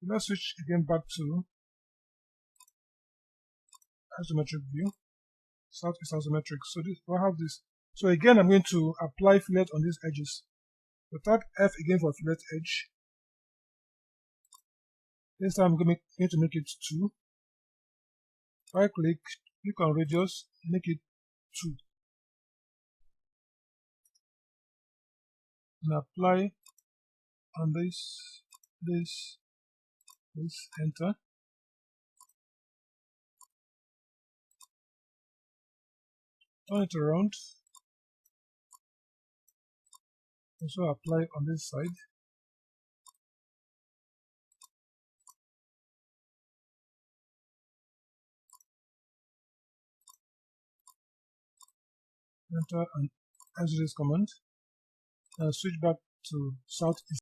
Let's switch again back to isometric view. South is isometric. So this I have this. So again, I'm going to apply fillet on these edges. So type F again for fillet edge. This time I'm going to make it 2. Right click, click on radius, make it 2. And apply on this, enter. Turn it around. Also apply on this side. Enter and exit this command. And switch back to southeast.